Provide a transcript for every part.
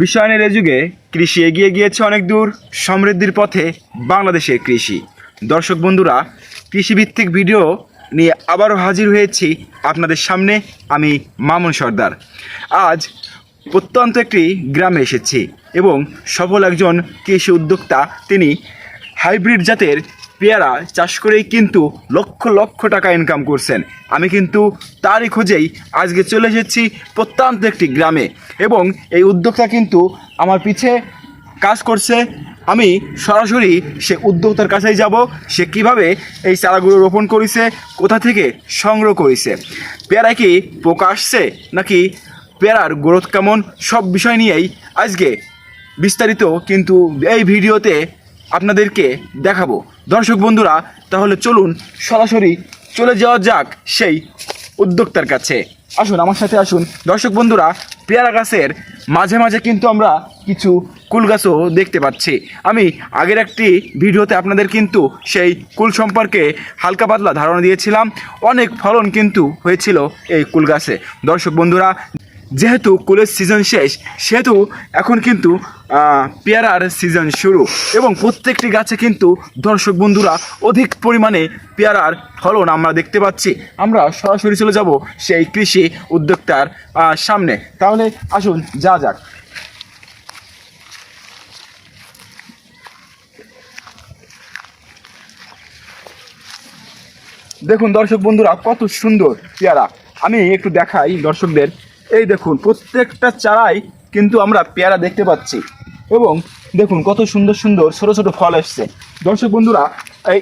বিশ্বায়নের এ যুগে কৃষি এগিয়ে গিয়েছে অনেক দূর, সমৃদ্ধির পথে বাংলাদেশের কৃষি। দর্শক বন্ধুরা, কৃষিভিত্তিক ভিডিও নিয়ে আবারও হাজির হয়েছি আপনাদের সামনে। আমি মামুন সর্দার। আজ প্রত্যন্ত একটি গ্রামে এসেছি এবং সফল একজন কৃষি উদ্যোক্তা, তিনি হাইব্রিড জাতের পেয়ারা চাষ করেই কিন্তু লক্ষ লক্ষ টাকা ইনকাম করছেন। আমি কিন্তু তারই খোঁজেই আজকে চলে এসেছি প্রত্যন্ত একটি গ্রামে এবং এই উদ্যোক্তা কিন্তু আমার পিছে কাজ করছে। আমি সরাসরি সে উদ্যোক্তার কাছেই যাব, সে কিভাবে এই চারাগুলো রোপণ করেছে, কোথা থেকে সংগ্রহ করেছে, পেয়ারায় কি পোকা আসছে নাকি পেয়ারার গ্রোথ কেমন, সব বিষয় নিয়েই আজকে বিস্তারিত কিন্তু এই ভিডিওতে আপনাদেরকে দেখাবো। দর্শক বন্ধুরা, তাহলে চলুন সরাসরি চলে যাওয়া যাক সেই উদ্যোক্তার কাছে। আসুন, আমার সাথে আসুন। দর্শক বন্ধুরা, পেয়ারা গাছের মাঝে মাঝে কিন্তু আমরা কিছু কুল গাছও দেখতে পাচ্ছি। আমি আগের একটি ভিডিওতে আপনাদের কিন্তু সেই কুল সম্পর্কে হালকা পাতলা ধারণা দিয়েছিলাম। অনেক ফলন কিন্তু হয়েছিল এই কুল গাছে। দর্শক বন্ধুরা, যেহেতু কুলের সিজন শেষ, সেহেতু এখন কিন্তু পেয়ারার সিজন শুরু এবং প্রত্যেকটি গাছে কিন্তু দর্শক বন্ধুরা অধিক পরিমাণে পেয়ারার ফলন আমরা দেখতে পাচ্ছি। আমরা সরাসরি চলে যাব সেই কৃষি উদ্যোক্তার সামনে। তাহলে আসুন যা যাক। দেখুন দর্শক বন্ধুরা, কত সুন্দর পেয়ারা। আমি একটু দেখাই দর্শকদের। এই দেখুন, প্রত্যেকটা চারাই কিন্তু আমরা পেয়ারা দেখতে পাচ্ছি এবং দেখুন কত সুন্দর সুন্দর ছোট ছোট ফল এসছে। দর্শক বন্ধুরা, এই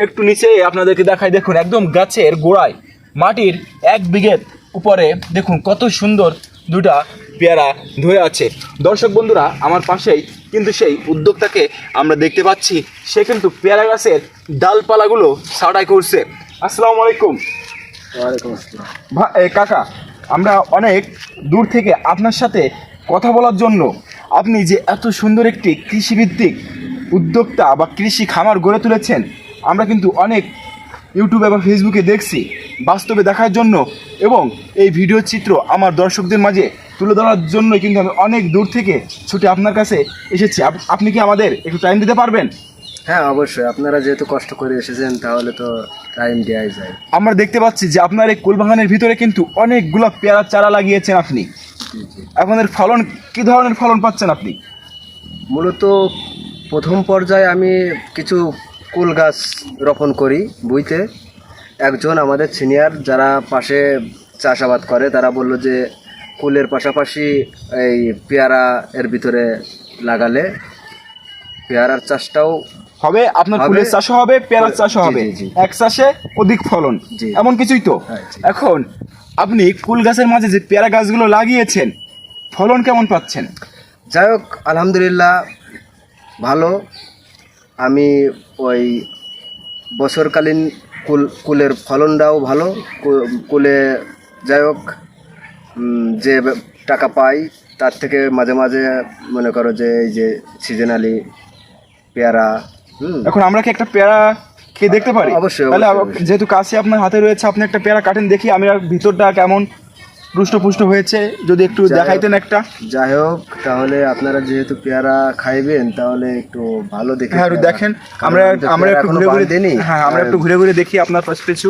একটু নিচে আপনাদেরকে দেখাই। দেখুন একদম গাছের গোড়ায় মাটির 1 বিঘে উপরে দেখুন কত সুন্দর দুটা পেয়ারা ধরে আছে। দর্শক বন্ধুরা, আমার পাশেই কিন্তু সেই উদ্যোক্তাকে আমরা দেখতে পাচ্ছি। সে কিন্তু পেয়ারা গাছের ডালপালাগুলো ছাঁটাই করছে। আসসালামু আলাইকুম। ওয়ালাইকুম আসসালাম। কাকা, আমরা অনেক দূর থেকে আপনার সাথে কথা বলার জন্য, আপনি যে এত সুন্দর একটি কৃষিভিত্তিক উদ্যোক্তা বা কৃষি খামার গড়ে তুলেছেন, আমরা কিন্তু অনেক ইউটিউবে বা ফেসবুকে দেখছি। বাস্তবে দেখার জন্য এবং এই ভিডিও চিত্র আমার দর্শকদের মাঝে তুলে ধরার জন্য কিন্তু আমি অনেক দূর থেকে ছুটে আপনার কাছে এসেছি। আপনি কি আমাদের একটু টাইম দিতে পারবেন? হ্যাঁ, অবশ্যই। আপনারা যেহেতু কষ্ট করে এসেছেন, তাহলে তো টাইম দেওয়াই যায়। আমরা দেখতে পাচ্ছি যে আপনার এই কুলবাগানের ভিতরে কিন্তু অনেকগুলো পেয়ারা চারা লাগিয়েছেন আপনি। আপনাদের ফলন, কি ধরনের ফলন পাচ্ছেন আপনি? মূলত প্রথম পর্যায়ে আমি কিছু কুল গাছ রোপণ করি বুইতে। একজন আমাদের সিনিয়র যারা পাশে চাষাবাদ করে, তারা বলল যে কুলের পাশাপাশি এই পেয়ারা এর ভিতরে লাগালে পেয়ারার চাষটাও হবে, আপনার ফুলের চাষও হবে, পেয়ারার চাষও হবে, এক চাষে অধিক ফলন, এমন কিছুই তো। এখন আপনি কুল গাছের মাঝে যে পেয়ারা গাছগুলো লাগিয়েছেন, ফলন কেমন পাচ্ছেন? যাই হোক, আলহামদুলিল্লাহ ভালো। আমি ওই বছরকালীন কুলের ফলনটাও ভালো। কুলে যাই হোক যে টাকা পাই, তার থেকে মাঝে মাঝে মনে করো যে এই যে সিজনালি পেয়ারা। এখন আমরা কি একটা পেয়ারা খেয়ে দেখতে পারি? অবশ্যই। তাহলে যেহেতু কাছে আপনার হাতে রয়েছে, আপনি একটা পেয়ারা কাটেন, দেখি আমি ভিতরটা কেমন পুষ্ট হয়েছে, যদি একটু দেখাইতেন একটা। যাই হোক, তাহলে আপনারা যেহেতু পেয়ারা খাইবেন, তাহলে একটু ভালো দেখে দেখেন। আমরা একটু ঘুরে ঘুরে দিই। হ্যাঁ, আমরা একটু ঘুরে ঘুরে দেখি আপনার পিছু।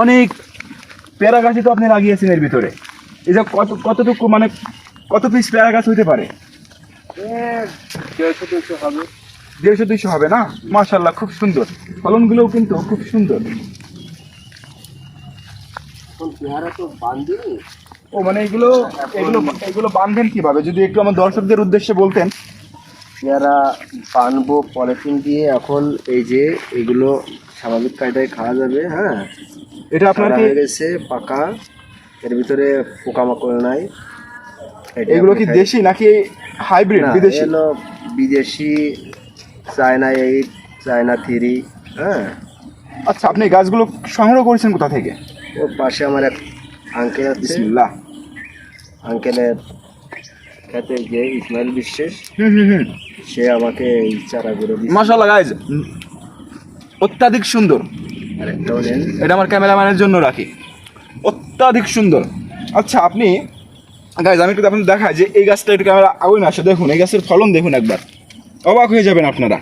অনেক পেয়ারা গাছই তো আপনি লাগিয়েছেন এর ভিতরে। এই যে কতটুকু, মানে কত পিস পেয়ারা গাছ হইতে পারে? 150-200 হবে। 150-200 হবে না? মাশাআল্লাহ, খুব সুন্দর। ফলনগুলোও কিন্তু খুব সুন্দর। পেয়ারা তো বাঁধিনি। ও, মানে এগুলো এগুলো বাঁধবেন কিভাবে, যদি একটু আমার দর্শকদের উদ্দেশ্যে বলতেন। পেয়ারা বাঁধবো পলিথিন দিয়ে। এখন এই যে এগুলো স্বাভাবিক কায়দায় খাওয়া যাবে। হ্যাঁ, এটা আপনার কি হয়ে গেছে পাকা, এর ভিতরে পোকামাকড় নাই। এগুলো কি দেশি নাকি হাইব্রিড? বিদেশি? এগুলো বিদেশি, চায়না 8, চায়না 3। হ্যাঁ। আচ্ছা, আপনি গাছগুলো সংগ্রহ করেছেন কোথা থেকে? ওর পাশে আমার এক আঙ্কেল আছে। বিসমিল্লাহ। আঙ্কেলের খেতে যে ইসমাইল বিশ্বাস, সে আমাকে এই চারাগুলো দিয়েছে। মাশাআল্লাহ গাইজ, অত্যাধিক সুন্দর। আরেকটাও নেন, এটা আমার ক্যামেরাম্যানের জন্য রাখি। অত্যাধিক সুন্দর। আচ্ছা, আপনি গাইজ আমি একটু আপনাদের দেখাই যে এই গাছটা একটু ক্যামেরা আগুন আসে, দেখুন এই গাছের ফলন দেখুন, একবার অবাক হয়ে যাবেন আপনারা।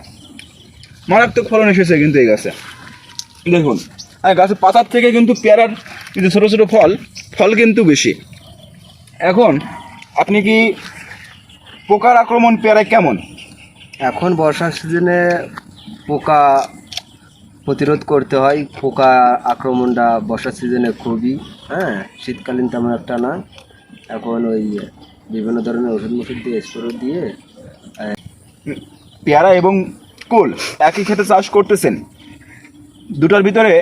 মারাত্মক ফলন এসেছে কিন্তু এই গাছে দেখুন। আর গাছের পাতার থেকে কিন্তু পেয়ারার কিন্তু ছোটো ছোটো ফল কিন্তু বেশি। এখন আপনি কি পোকার আক্রমণ পেয়ারায় কেমন? এখন বর্ষার সিজনে পোকা প্রতিরোধ করতে হয়, পোকা আক্রমণটা বর্ষার সিজনে খুবই, হ্যাঁ, শীতকালীন তেমন একটা না। এখন ওই বিভিন্ন ধরনের ওষুধ দিয়ে স্প্রে দিয়ে পেয়ারা এবং কুল একই ক্ষেতে চাষ করতেছেন, দুটার ভিতরে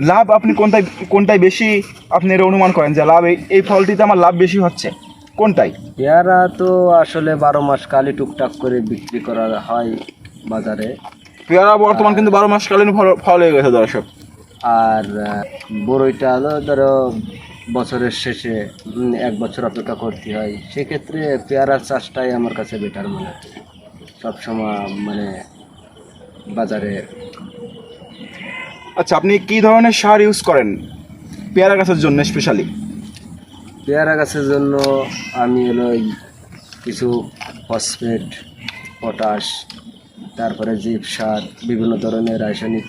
লাভ আপনি কোনটাই বেশি আপনি এর অনুমান করেন যে লাভ এই ফলটিতে আমার লাভ বেশি হচ্ছে কোনটাই? পেয়ারা তো আসলে 12 মাস কালই টুকটাক করে বিক্রি করা হয় বাজারে। পেয়ারা বর্তমান কিন্তু 12 মাস কালীন ফল হয়ে গেছে দর্শক। আর বড়ইটা হলো ধরো বছরের শেষে 1 বছর অপেক্ষা করতে হয়, সেক্ষেত্রে পেয়ারার চাষটাই আমার কাছে বেটার মনে হয় সবসময়, মানে বাজারে। আচ্ছা, আপনি কি ধরনের সার ইউজ করেন পেয়ারা গাছের জন্য স্পেশালি? পেয়ারা গাছের জন্য আমি হলো ওই কিছু ফসফেট, পটাশ, তারপরে জীব সার, বিভিন্ন ধরনের রাসায়নিক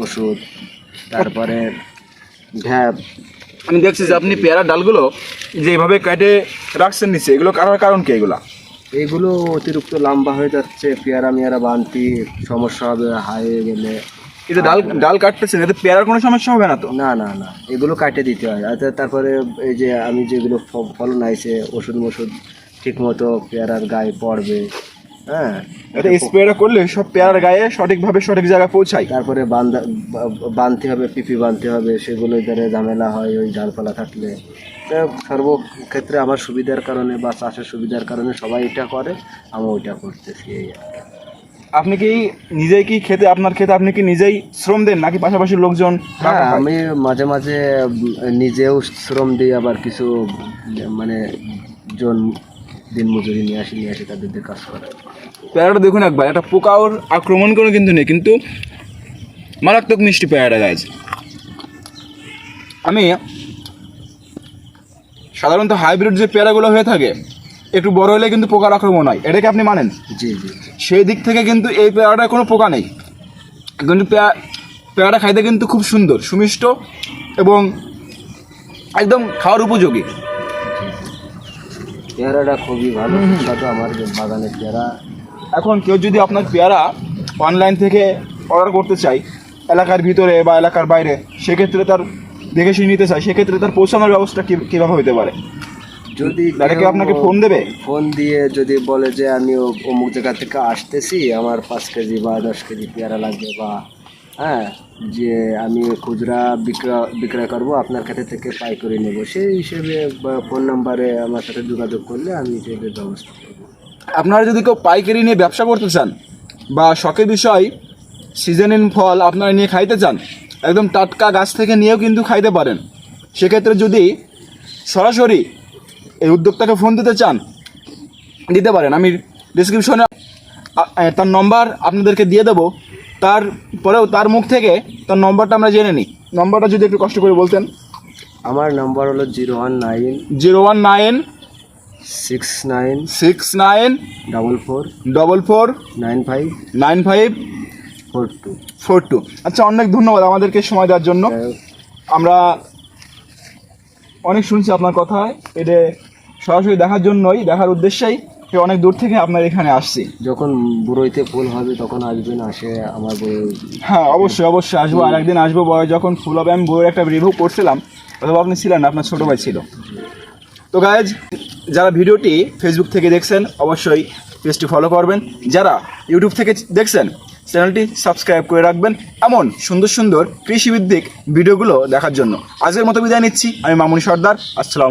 ওষুধ, তারপরে ঢ্যাপ। আমি দেখছি যে আপনি পেয়ারা ডালগুলো যে এভাবে কেটে রাখছেন নিচে, এগুলো কাটার কারণ কি? এগুলো অতিরিক্ত লম্বা হয়ে যাচ্ছে, পেয়ারা মেয়ারা বানতি সমস্যা হবে, হারিয়ে গেলে। এই যে ডাল কাটতেছেন, এতে পেয়ারার কোনো সমস্যা হবে না তো? না না না, এগুলো কাটে দিতে হয়। আর তারপরে এই যে আমি যেগুলো ফলন আইছে ওষুধ ঠিক মতো পেয়ারার গায়ে পড়বে, হ্যাঁ, এটা স্প্রেটা করলে সব পেয়ারার গায়ে সঠিকভাবে সঠিক জায়গায় পৌঁছায়। তারপরে বাঁধতে হবে, পিপি বাঁধতে হবে, সেগুলো ধরে ঝামেলা হয় ওই ডালপালা থাকলে। তো সর্বক্ষেত্রে আমার সুবিধার কারণে বা চাষের সুবিধার কারণে সবাই এটা করে, আমি ওইটা করতেছি। এই আপনি কি নিজেই আপনার খেতে আপনি কি নিজেই শ্রম দেন নাকি পাশাপাশি লোকজন? হ্যাঁ, আমি মাঝে মাঝে নিজেও শ্রম দিই, আবার কিছু মানে জন দিন মজুরি নিয়ে আসি তাদের দিয়ে কাজ করে। পেয়ারাটা দেখুন একবার, একটা পোকা ওর আক্রমণ করে কিন্তু নেই, কিন্তু মারাত্মক মিষ্টি পেয়ারাটা গাছ। আমি সাধারণত হাইব্রিড যে পেয়ারাগুলো হয়ে থাকে একটু বড় হলে কিন্তু পোকার আক্রমণ হয়, এটাকে আপনি মানেন? জি জি। সেই দিক থেকে কিন্তু এই পেয়ারাটায় কোনো পোকা নেই, কিন্তু পেয়ারাটা খাইতে কিন্তু খুব সুন্দর, সুমিষ্ট এবং একদম খাওয়ার উপযোগী। পেয়ারাটা খুবই ভালো সুস্বাদু আমার বাগানের পেয়ারা। এখন কেউ যদি আপনার পেয়ারা অনলাইন থেকে অর্ডার করতে চায় এলাকার ভিতরে বা এলাকার বাইরে, সেক্ষেত্রে তার দেখে শুনে নিতে চায়, সেক্ষেত্রে তার পৌঁছানোর ব্যবস্থা কীভাবে হতে পারে? যদি ডাইরেক্ট আপনাকে ফোন দেবে, ফোন দিয়ে যদি বলে যে আমি অমুক জায়গা থেকে আসতেছি, আমার 5 কেজি বা 10 কেজি পেয়ারা লাগবে, বা হ্যাঁ যে আমি খুচরা বিক্রয় করবো, আপনার কাছে থেকে পাইকারি নেব, সেই হিসেবে ফোন নাম্বারে আমার সাথে যোগাযোগ করলে আমি সেটার ব্যবস্থা করবো। আপনারা যদি কেউ পাইকারি নিয়ে ব্যবসা করতে চান বা শখের বিষয় সিজনিন ফল আপনারা নিয়ে খাইতে চান, একদম টাটকা গাছ থেকে নিয়েও কিন্তু খাইতে পারেন। সেক্ষেত্রে যদি সরাসরি এই উদ্যোক্তাকে ফোন দিতে চান, দিতে পারেন। আমি ডিসক্রিপশনে তার নম্বর আপনাদেরকে দিয়ে দেবো, তারপরেও তার মুখ থেকে তার নম্বরটা আমরা জেনে নিই। নম্বরটা যদি একটু কষ্ট করে বলতেন। আমার নম্বর হলো 019 019 69 69 44 44 95 95 42। 42। আচ্ছা, অনেক ধন্যবাদ আমাদেরকে সময় দেওয়ার জন্য। আমরা অনেক শুনছি আপনার কথা, এটা সরাসরি দেখার উদ্দেশ্যেই অনেক দূর থেকে আপনার এখানে আসছি। যখন বুড়োইতে ফুল হবে তখন আসবেন, আসে আমার বই। হ্যাঁ, অবশ্যই আসবো, আর একদিন আসবো। যখন ফুল হবে আমি বইয়ের একটা রিভিউ করছিলাম, অথবা আপনি ছিলেন না, আপনার ছোটো ভাই ছিল। তো গাইজ, যারা ভিডিওটি ফেসবুক থেকে দেখছেন অবশ্যই পেজটি ফলো করবেন, যারা ইউটিউব থেকে দেখছেন চ্যানেলটি সাবস্ক্রাইব করে রাখবেন এমন সুন্দর সুন্দর কৃষিভিত্তিক ভিডিওগুলো দেখার জন্য। আজকের মতো বিদায় নিচ্ছি, আমি মামুনি সর্দার। আসসালাম।